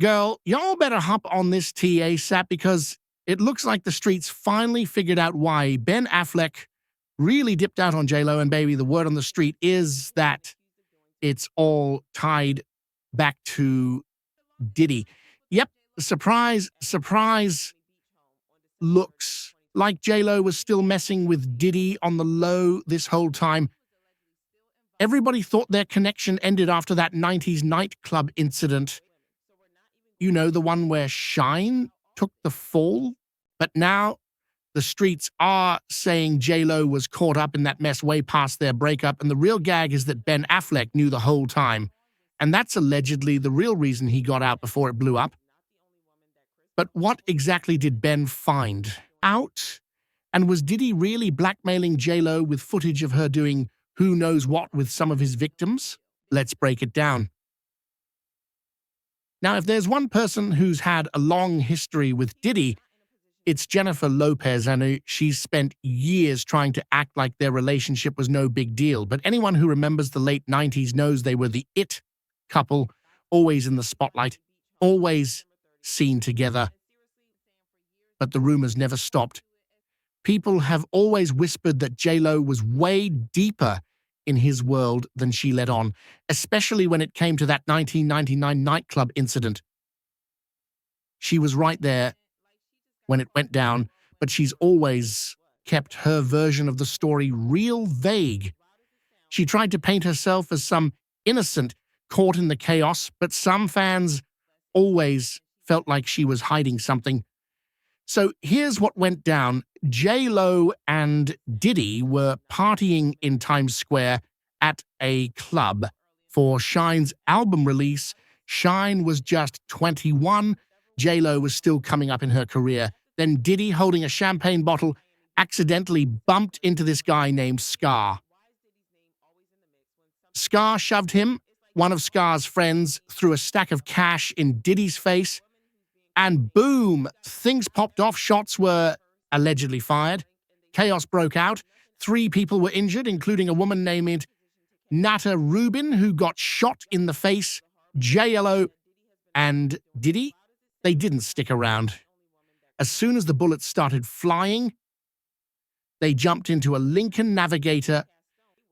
Girl, y'all better hop on this tea ASAP because it looks like the streets finally figured out why Ben Affleck really dipped out on J.Lo, and baby, the word on the street is that it's all tied back to Diddy. Yep, surprise, surprise. Looks like J.Lo was still messing with Diddy on the low this whole time. Everybody thought their connection ended after that 90s nightclub incident. You know, the one where Shyne took the fall? But now the streets are saying J.Lo was caught up in that mess way past their breakup, and the real gag is that Ben Affleck knew the whole time. And that's allegedly the real reason he got out before it blew up. But what exactly did Ben find out? And was Diddy really blackmailing J.Lo with footage of her doing who knows what with some of his victims? Let's break it down. Now, if there's one person who's had a long history with Diddy, it's Jennifer Lopez, and she's spent years trying to act like their relationship was no big deal. But anyone who remembers the late 90s knows they were the it couple, always in the spotlight, always seen together. But the rumors never stopped. People have always whispered that J.Lo was way deeper in his world than she let on, especially when it came to that 1999 nightclub incident. She was right there when it went down, but she's always kept her version of the story real vague. She tried to paint herself as some innocent caught in the chaos, but some fans always felt like she was hiding something. So here's what went down. J.Lo and Diddy were partying in Times Square at a club for Shyne's album release. Shyne was just 21. J.Lo was still coming up in her career. Then Diddy, holding a champagne bottle, accidentally bumped into this guy named Scar. Scar shoved him. One of Scar's friends threw a stack of cash in Diddy's face. And boom, things popped off. Shots were allegedly fired. Chaos broke out. 3 people were injured, including a woman named Nata Rubin, who got shot in the face. J.Lo and Diddy, they didn't stick around. As soon as the bullets started flying, they jumped into a Lincoln Navigator,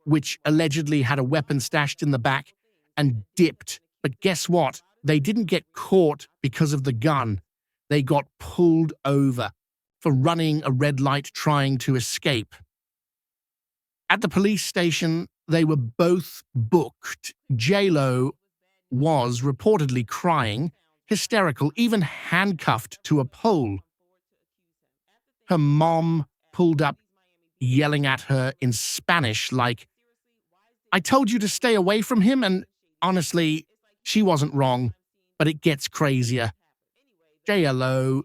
which allegedly had a weapon stashed in the back, and dipped. But guess what? They didn't get caught because of the gun. They got pulled over for running a red light trying to escape. At the police station, they were both booked. J.Lo was reportedly crying, hysterical, even handcuffed to a pole. Her mom pulled up, yelling at her in Spanish like, "I told you to stay away from him," and honestly, she wasn't wrong, but it gets crazier. J.Lo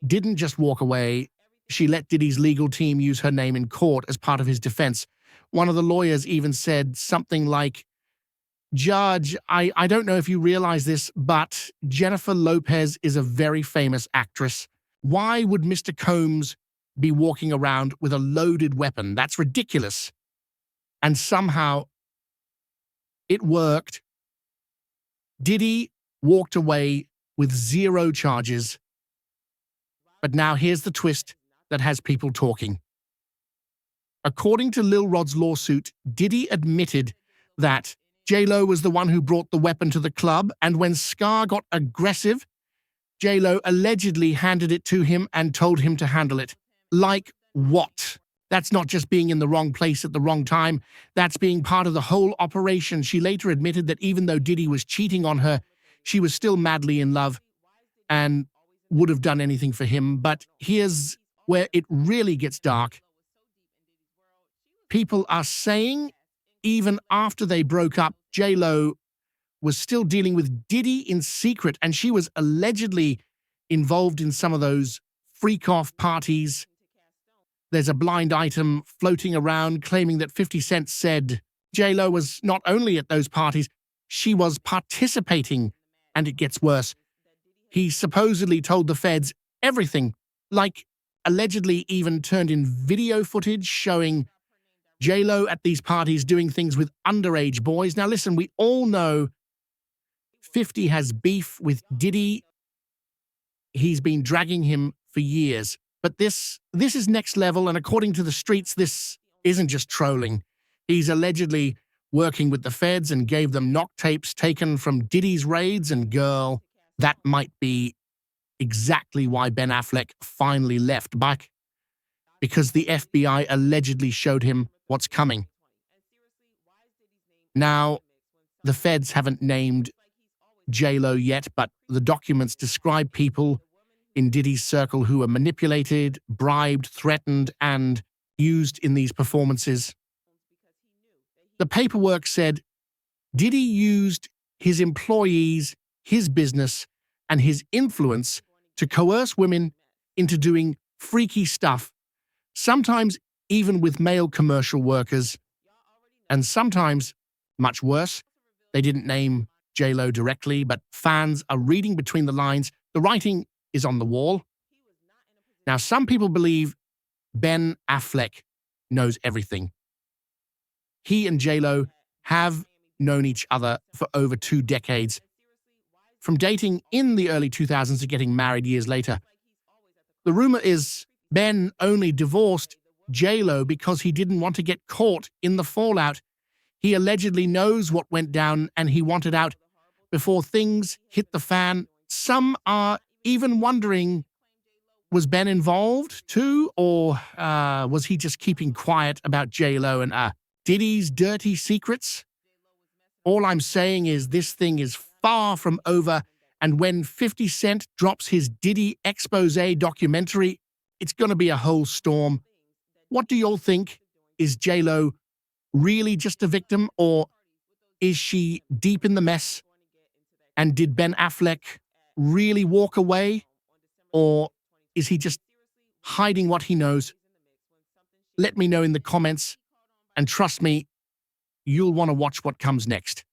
didn't just walk away. She let Diddy's legal team use her name in court as part of his defense. One of the lawyers even said something like, "Judge, I don't know if you realize this, but Jennifer Lopez is a very famous actress. Why would Mr. Combs be walking around with a loaded weapon? That's ridiculous." And somehow it worked. Diddy walked away with 0 charges. But now here's the twist that has people talking. According to Lil Rod's lawsuit, Diddy admitted that J.Lo was the one who brought the weapon to the club, and when Scar got aggressive, J.Lo allegedly handed it to him and told him to handle it. Like what? That's not just being in the wrong place at the wrong time. That's being part of the whole operation. She later admitted that even though Diddy was cheating on her, she was still madly in love and would have done anything for him. But here's where it really gets dark. People are saying even after they broke up, J.Lo was still dealing with Diddy in secret, and she was allegedly involved in some of those freak-off parties. There's a blind item floating around claiming that 50 Cent said J.Lo was not only at those parties, she was participating, and it gets worse. He supposedly told the feds everything, like allegedly even turned in video footage showing J.Lo at these parties doing things with underage boys. Now listen, we all know 50 has beef with Diddy. He's been dragging him for years. But this is next level, and according to the streets, this isn't just trolling. He's allegedly working with the feds and gave them knock tapes taken from Diddy's raids, and girl, that might be exactly why Ben Affleck finally left back, because the FBI allegedly showed him what's coming. Now, the feds haven't named J.Lo yet, but the documents describe people in Diddy's circle who were manipulated, bribed, threatened, and used in these performances. The paperwork said Diddy used his employees, his business, and his influence to coerce women into doing freaky stuff, sometimes even with male commercial workers, and sometimes, much worse, they didn't name J.Lo directly, but fans are reading between the lines. The writing is on the wall. Now, some people believe Ben Affleck knows everything. He and J.Lo have known each other for over 2 decades, from dating in the early 2000s to getting married years later. The rumor is Ben only divorced J.Lo because he didn't want to get caught in the fallout. He allegedly knows what went down and he wanted out before things hit the fan. Some are even wondering, was Ben involved too, or was he just keeping quiet about J.Lo and Diddy's dirty secrets? All I'm saying is this thing is far from over, and when 50 Cent drops his Diddy expose documentary, it's going to be a whole storm. What do y'all think? Is J.Lo really just a victim, or is she deep in the mess? And did Ben Affleck really walk away, or is he just hiding what he knows? Let me know in the comments, and trust me, you'll want to watch what comes next.